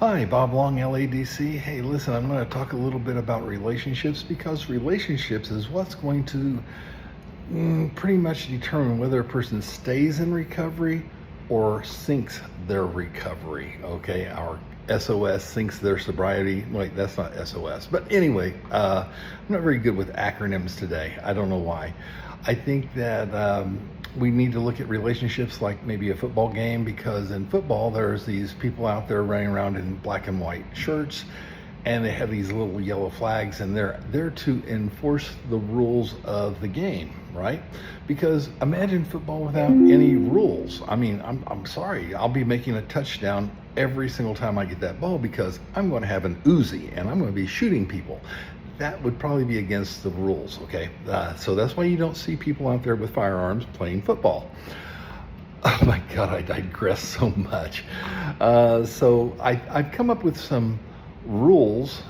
Hi, Bob Long, LADC. Hey, listen, I'm going to talk a little bit about relationships because relationships is what's going to pretty much determine whether a person stays in recovery or sinks their recovery. Okay, our SOS sinks their sobriety. Wait, that's not SOS. But anyway, I'm not very good with acronyms today. I don't know why. I think that we need to look at relationships like maybe a football game, because in football there's these people out there running around in black and white shirts, and they have these little yellow flags, and they're there to enforce the rules of the game, right? Because imagine football without any rules. I mean, I'm sorry, I'll be making a touchdown every single time I get that ball because I'm going to have an Uzi and I'm going to be shooting people. That would probably be against the rules, okay? So that's why you don't see people out there with firearms playing football. Oh my God, I digress so much. So I've come up with some rules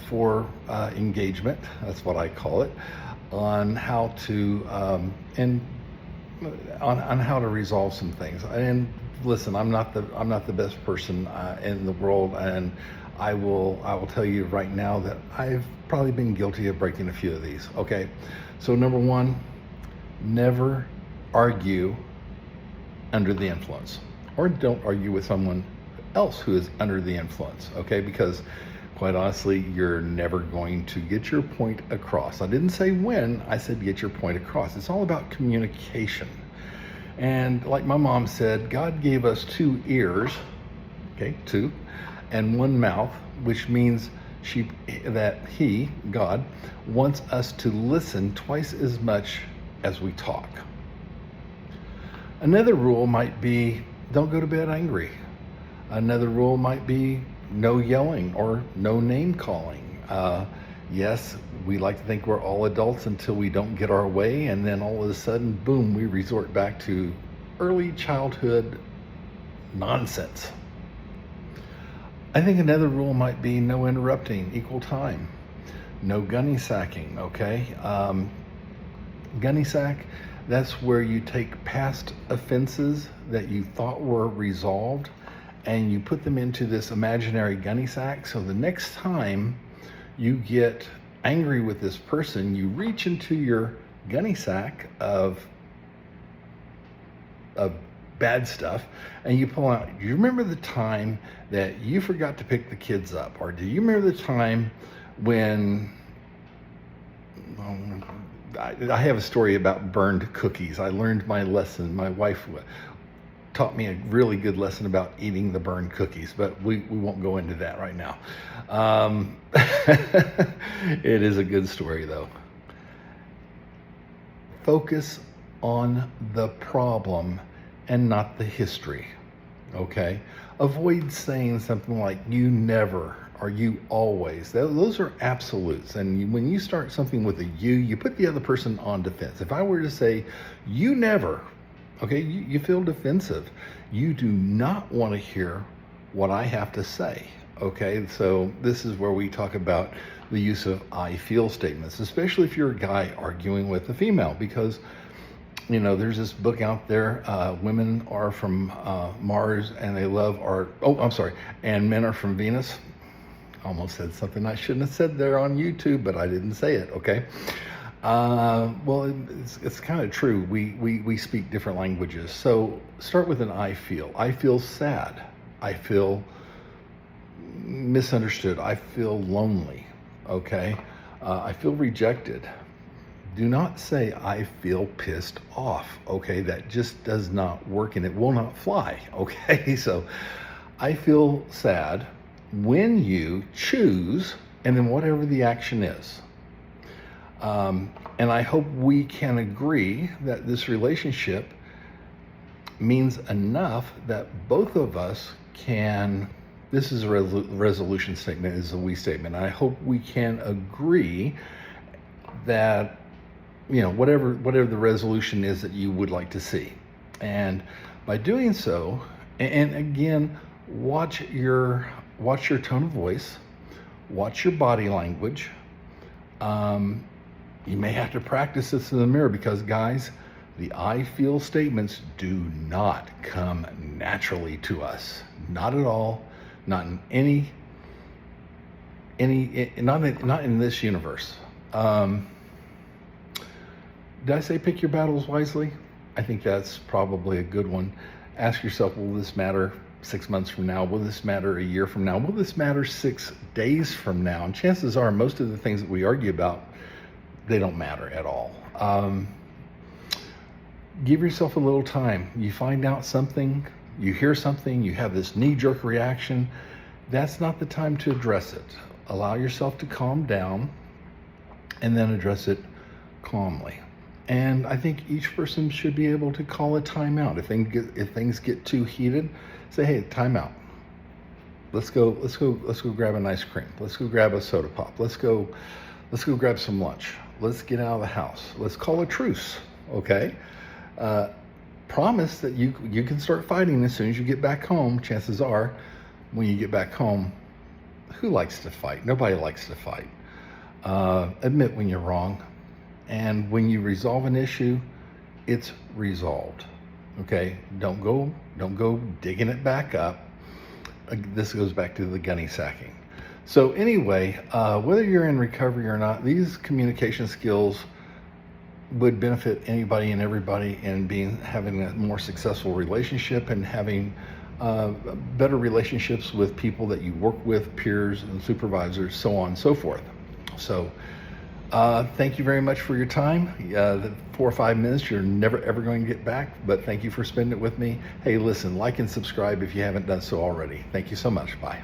for engagement, that's what I call it, on how to on how to resolve some things. And listen, I'm not the best person in the world, and I will tell you right now that I've probably been guilty of breaking a few of these. Okay, so number one, never argue under the influence, or don't argue with someone else who is under the influence. Okay, because quite honestly, you're never going to get your point across. I didn't say when, I said get your point across. It's all about communication. And like my mom said, God gave us 2 ears, okay, 2, and 1 mouth, which means God, wants us to listen twice as much as we talk. Another rule might be don't go to bed angry. Another rule might be no yelling or no name calling. Yes, we like to think we're all adults until we don't get our way, and then all of a sudden, boom, we resort back to early childhood nonsense. I think another rule might be no interrupting, equal time. No gunny sacking, okay? Gunny sack, that's where you take past offenses that you thought were resolved and you put them into this imaginary gunny sack. So the next time you get angry with this person, you reach into your gunny sack of bad stuff and you pull out, do you remember the time that you forgot to pick the kids up? Or do you remember the time when I have a story about burned cookies. I learned my lesson. My wife taught me a really good lesson about eating the burned cookies, but we won't go into that right now. It is a good story though. Focus on the problem and not the history, okay? Avoid saying something like you never or you always. Those are absolutes, and when you start something with a you put the other person on defense. If I were to say you never, okay, you feel defensive. You do not want to hear what I have to say, okay? So this is where we talk about the use of I feel statements, especially if you're a guy arguing with a female, because you know, there's this book out there, women are from Mars and they love art. Oh, I'm sorry. And men are from Venus. Almost said something I shouldn't have said there on YouTube, but I didn't say it, okay? Well, it's kind of true. We speak different languages. So start with an I feel. I feel sad. I feel misunderstood. I feel lonely, okay? I feel rejected. Do not say I feel pissed off, okay? That just does not work and it will not fly, okay? So I feel sad when you choose, and then whatever the action is. And I hope we can agree that this relationship means enough that both of us can, this is a resolution statement, is a we statement. I hope we can agree that, you know, whatever the resolution is that you would like to see. And by doing so, and again, watch your tone of voice, watch your body language. You may have to practice this in the mirror because, guys, the I feel statements do not come naturally to us. Not at all. not in not in this universe. Did I say pick your battles wisely? I think that's probably a good one. Ask yourself, will this matter 6 months from now? Will this matter a year from now? Will this matter 6 days from now? And chances are most of the things that we argue about, they don't matter at all. Give yourself a little time. You find out something, you hear something, you have this knee-jerk reaction. That's not the time to address it. Allow yourself to calm down and then address it calmly. And I think each person should be able to call a timeout. If things get too heated, say, hey, timeout. Let's go grab an ice cream. Let's go grab a soda pop. Let's go grab some lunch. Let's get out of the house. Let's call a truce, okay? Promise that you can start fighting as soon as you get back home. Chances are, when you get back home, who likes to fight? Nobody likes to fight. Admit when you're wrong. And when you resolve an issue, it's resolved. Okay? Don't go digging it back up. This goes back to the gunny sacking. So anyway, whether you're in recovery or not, these communication skills would benefit anybody and everybody in having a more successful relationship and having better relationships with people that you work with, peers and supervisors, so on and so forth. So thank you very much for your time. The 4 or 5 minutes you're never ever going to get back, but thank you for spending it with me. Hey, listen, like and subscribe if you haven't done so already. Thank you so much. Bye.